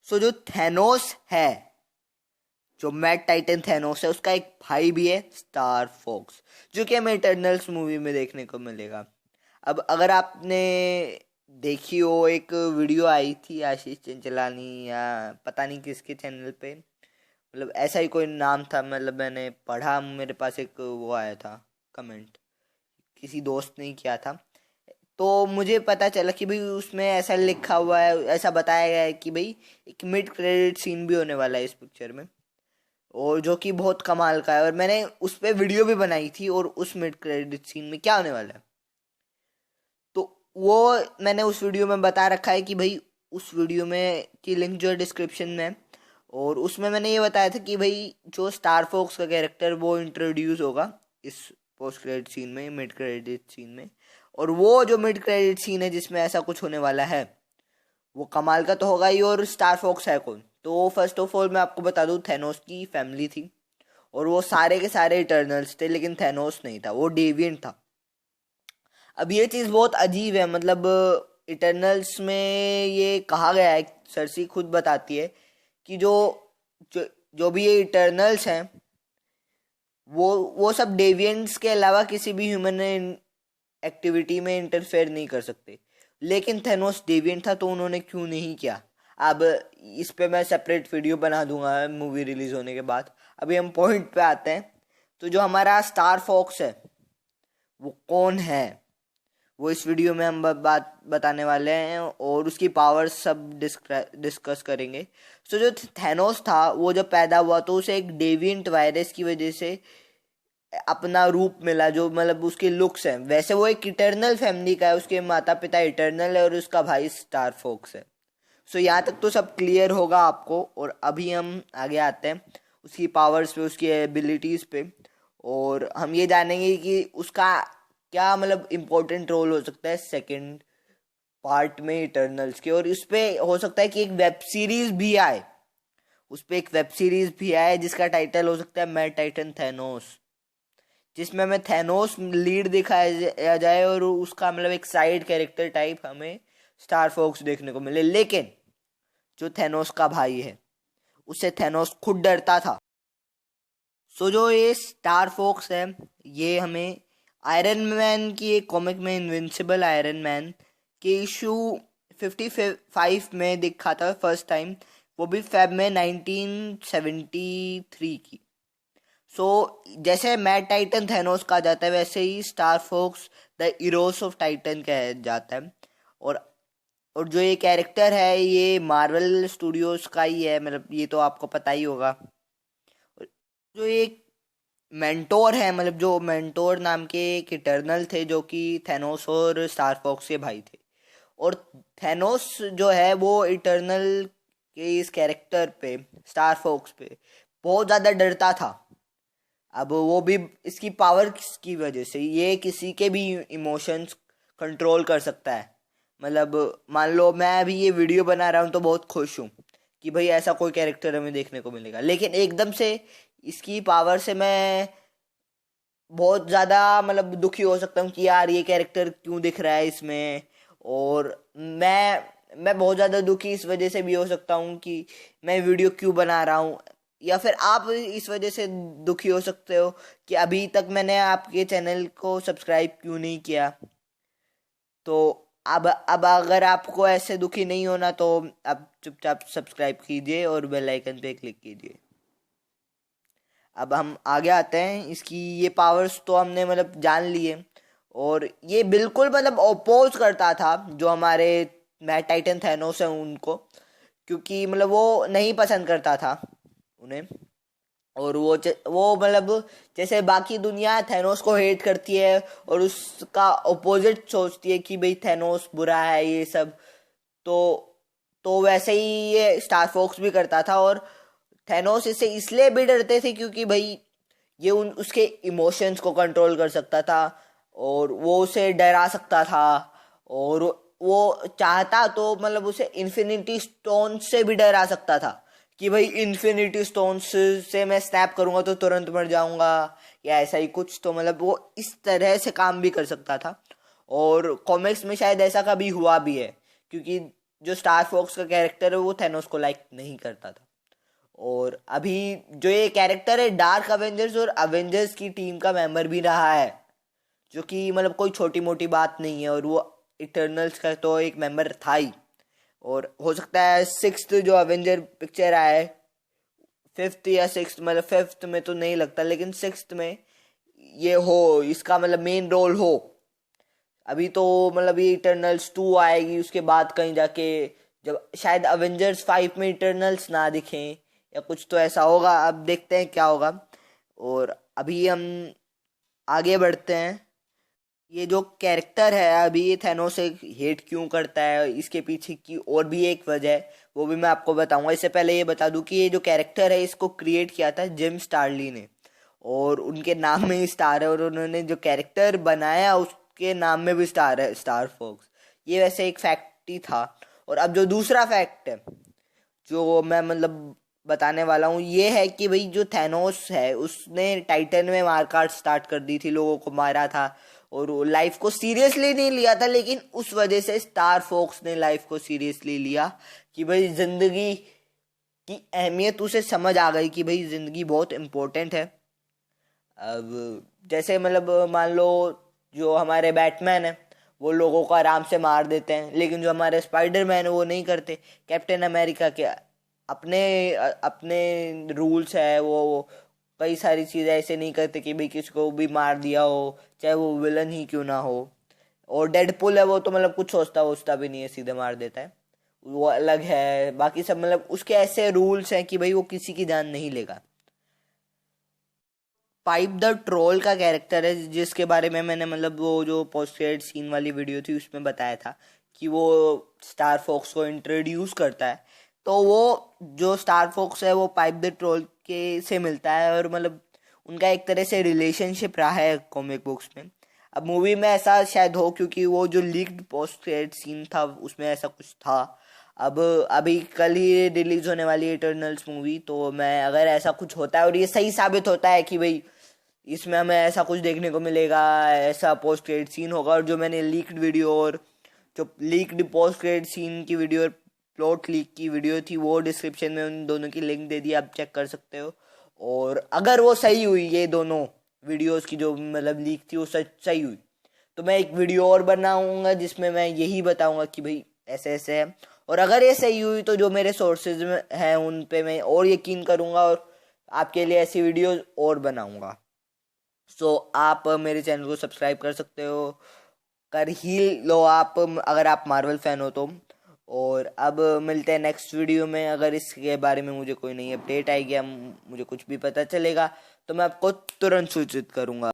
सो जो थैनोस है, जो मैड टाइटन थैनोस है, उसका एक भाई भी है स्टार फोक्स, जो कि हमें इटर्नल्स मूवी में देखने को मिलेगा। अब अगर आपने देखी हो, एक वीडियो आई थी आशीष चंचलानी या पता नहीं किसके चैनल पे, मतलब ऐसा ही कोई नाम था, मतलब मैंने पढ़ा, मेरे पास एक वो आया था कमेंट, किसी दोस्त ने किया था, तो मुझे पता चला कि भाई उसमें ऐसा लिखा हुआ है, ऐसा बताया गया है कि भाई एक मिड क्रेडिट सीन भी होने वाला है इस पिक्चर में, और जो कि बहुत कमाल का है, और मैंने उस पर वीडियो भी बनाई थी। और उस मिड क्रेडिट सीन में क्या होने वाला है, तो वो मैंने उस वीडियो में बता रखा है कि भाई उस वीडियो में की लिंक जो है डिस्क्रिप्शन में है। और उसमें मैंने ये बताया था कि भाई जो स्टार फोक्स का कैरेक्टर वो इंट्रोड्यूस होगा इस पोस्ट क्रेडिट सीन में, मिड क्रेडिट सीन में। और वो जो मिड क्रेडिट सीन है जिसमें ऐसा कुछ होने वाला है, वो कमाल का तो होगा ही। और स्टार फोक्स है कौन, तो फर्स्ट ऑफ ऑल मैं आपको बता दूं, थैनोस की फैमिली थी, और वो सारे के सारे इटर्नल्स थे, लेकिन थैनोस नहीं था, वो डेविएंट था। अब ये चीज़ बहुत अजीब है, मतलब इटर्नल्स में ये कहा गया है, सरसी खुद बताती है कि जो जो भी ये इटर्नल्स हैं, वो सब डेविएंट्स के अलावा किसी भी ह्यूमन एक्टिविटी में इंटरफेयर नहीं कर सकते। लेकिन थेनोस डेविएंट था, तो उन्होंने क्यों नहीं किया। अब इस पे मैं सेपरेट वीडियो बना दूंगा मूवी रिलीज होने के बाद। अभी हम पॉइंट पे आते हैं। तो जो हमारा स्टार फॉक्स है वो कौन है, वो इस वीडियो में हम बात बताने वाले हैं, और उसकी पावर्स सब डिस्कस करेंगे। सो जो थैनोस था वो जब पैदा हुआ तो उसे एक डेविएंट वायरस की वजह से अपना रूप मिला, जो मतलब उसके लुक्स हैं। वैसे वो एक इटर्नल फैमिली का है, उसके माता पिता इटर्नल है और उसका भाई स्टार फोक्स है। सो यहाँ तक तो सब क्लियर होगा आपको। और अभी हम आगे आते हैं उसकी पावर्स पे, उसकी एबिलिटीज़ पे, और हम ये जानेंगे कि उसका क्या मतलब इम्पोर्टेंट रोल हो सकता है सेकंड पार्ट में इटर्नल्स के। और इस पे हो सकता है कि एक वेब सीरीज भी आए, उस पे एक वेब सीरीज भी आए जिसका टाइटल हो सकता है मैड टाइटन थैनोस, जिसमें हमें थैनोस लीड दिखाया जाए और उसका मतलब एक साइड कैरेक्टर टाइप हमें स्टार फोक्स देखने को मिले। लेकिन जो थैनोस का भाई है उससे थैनोस खुद डरता था। सो जो ये स्टार फोक्स है, ये हमें आयरन मैन की एक कॉमिक में, इनविंसिबल आयरन मैन के इशू 55 में दिखा था फर्स्ट टाइम, वो भी फेब में 1973 की। सो जैसे मैड टाइटन थैनोस कहा जाता है, वैसे ही स्टार फोक्स द इरोस ऑफ टाइटन कहा जाता है। और और जो ये कैरेक्टर है ये मार्वल स्टूडियोज का ही है, मतलब ये तो आपको पता ही होगा। जो ये मेंटोर है, मतलब जो मेंटोर नाम के एक इटर्नल थे जो कि थैनोस और स्टार फॉक्स के भाई थे। और थैनोस जो है वो इटर्नल के इस कैरेक्टर पे, स्टार फॉक्स पे बहुत ज़्यादा डरता था। अब वो भी इसकी पावर की वजह से, ये किसी के भी इमोशंस कंट्रोल कर सकता है। मतलब मान लो मैं अभी ये वीडियो बना रहा हूँ तो बहुत खुश हूँ कि भाई ऐसा कोई कैरेक्टर हमें देखने को मिलेगा, लेकिन एकदम से इसकी पावर से मैं बहुत ज़्यादा मतलब दुखी हो सकता हूँ कि यार ये कैरेक्टर क्यों दिख रहा है इसमें। और मैं बहुत ज़्यादा दुखी इस वजह से भी हो सकता हूँ कि मैं वीडियो क्यों बना रहा हूँ। या फिर आप इस वजह से दुखी हो सकते हो कि अभी तक मैंने आपके चैनल को सब्सक्राइब क्यों नहीं किया। तो अब अगर आपको ऐसे दुखी नहीं होना तो आप चुपचाप सब्सक्राइब कीजिए और बेल आइकन पे क्लिक कीजिए। अब हम आगे आते हैं, इसकी ये पावर्स तो हमने मतलब जान लिए। और ये बिल्कुल मतलब अपोज करता था जो हमारे मैड टाइटन थैनोस हैं उनको, क्योंकि मतलब वो नहीं पसंद करता था उन्हें। और वो मतलब जैसे बाकी दुनिया थैनोस को हेट करती है और उसका अपोजिट सोचती है कि भाई थैनोस बुरा है ये सब, तो वैसे ही ये स्टार फोक्स भी करता था। और थैनोस इससे इसलिए भी डरते थे क्योंकि भाई ये उसके इमोशंस को कंट्रोल कर सकता था और वो उसे डरा सकता था। और वो चाहता तो मतलब उसे इन्फिनिटी स्टोन से भी डरा सकता था कि भाई इन्फिनिटी स्टोन से मैं स्नैप करूंगा तो तुरंत मर जाऊंगा या ऐसा ही कुछ। तो मतलब वो इस तरह से काम भी कर सकता था। और कॉमिक्स में शायद ऐसा कभी हुआ भी है, क्योंकि जो स्टार फॉक्स का कैरेक्टर है वो थैनोस को लाइक नहीं करता था। और अभी जो ये कैरेक्टर है डार्क अवेंजर्स और अवेंजर्स की टीम का मेंबर भी रहा है, जो कि मतलब कोई छोटी मोटी बात नहीं है, और वो इटर्नल्स का तो एक मेंबर था ही। और हो सकता है सिक्स्थ जो अवेंजर पिक्चर आया है, फिफ्थ या सिक्स्थ, मतलब फिफ्थ में तो नहीं लगता, लेकिन सिक्स्थ में ये हो, इसका मतलब मेन रोल हो। अभी तो मतलब ये इटर्नल्स 2 आएगी, उसके बाद कहीं जाके जब शायद अवेंजर्स 5 में इटर्नल्स ना दिखें या कुछ तो ऐसा होगा, अब देखते हैं क्या होगा। और अभी हम आगे बढ़ते हैं। ये जो कैरेक्टर है अभी, ये थैनोस से हेट क्यों करता है, इसके पीछे की और भी एक वजह है, वो भी मैं आपको बताऊंगा। इससे पहले ये बता दूं कि ये जो कैरेक्टर है इसको क्रिएट किया था जिम स्टारली ने, और उनके नाम में ही स्टार है, और उन्होंने जो कैरेक्टर बनाया उसके नाम में भी स्टार है, स्टार फॉक्स। ये वैसे एक फैक्ट ही था। और अब जो दूसरा फैक्ट है जो मैं मतलब बताने वाला हूँ, ये है कि भाई जो थैनोस है उसने टाइटन में मारकाट स्टार्ट कर दी थी, लोगों को मारा था, और वो लाइफ को सीरियसली नहीं लिया था, लेकिन उस वजह से स्टार फोक्स ने लाइफ को सीरियसली लिया कि भाई जिंदगी की अहमियत उसे समझ आ गई कि भाई जिंदगी बहुत इम्पोर्टेंट है। अब जैसे मतलब मान लो जो हमारे बैटमैन है वो लोगों को आराम से मार देते हैं, लेकिन जो हमारे स्पाइडरमैन है वो नहीं करते। कैप्टन अमेरिका के अपने अपने रूल्स है, वो कई सारी चीज़ें ऐसे नहीं करते कि भाई किसी को भी मार दिया हो, चाहे वो विलन ही क्यों ना हो। और डेडपुल है वो तो मतलब कुछ सोचता भी नहीं है, सीधे मार देता है, वो अलग है। बाकी सब मतलब उसके ऐसे रूल्स हैं कि भाई वो किसी की जान नहीं लेगा। पाइप द ट्रोल का कैरेक्टर है, जिसके बारे में मैंने मतलब वो जो पोस्ट क्रेडिट सीन वाली वीडियो थी उसमें बताया था कि वो स्टार फॉक्स को इंट्रोड्यूस करता है। तो वो जो स्टार फॉक्स है वो पाइप द ट्रोल के से मिलता है, और मतलब उनका एक तरह से रिलेशनशिप रहा है कॉमिक बुक्स में। अब मूवी में ऐसा शायद हो, क्योंकि वो जो लीक्ड पोस्ट क्रेडिट सीन था उसमें ऐसा कुछ था। अब अभी कल ही रिलीज होने वाली है इटर्नल्स मूवी, तो मैं अगर ऐसा कुछ होता है और ये सही साबित होता है कि भाई इसमें हमें ऐसा कुछ देखने को मिलेगा, ऐसा पोस्ट क्रेडिट सीन होगा, और जो मैंने लीक्ड वीडियो और जो लीक्ड पोस्ट क्रेडिट सीन की वीडियो और प्लॉट लीक की वीडियो थी वो डिस्क्रिप्शन में उन दोनों की लिंक दे दी, आप चेक कर सकते हो। और अगर वो सही हुई, ये दोनों वीडियोस की जो मतलब लीक थी वो सही हुई, तो मैं एक वीडियो और बनाऊंगा जिसमें मैं यही बताऊंगा कि भाई ऐसे ऐसे है। और अगर ये सही हुई तो जो मेरे सोर्सेज में हैं उन पे मैं और यकीन करूंगा और आपके लिए ऐसी वीडियोस और बनाऊंगा। सो आप मेरे चैनल को सब्सक्राइब कर सकते हो, कर ही लो आप अगर आप मार्वल फैन हो तो। और अब मिलते हैं नेक्स्ट वीडियो में। अगर इसके बारे में मुझे कोई नई अपडेट आएगी या मुझे कुछ भी पता चलेगा तो मैं आपको तुरंत सूचित करूंगा।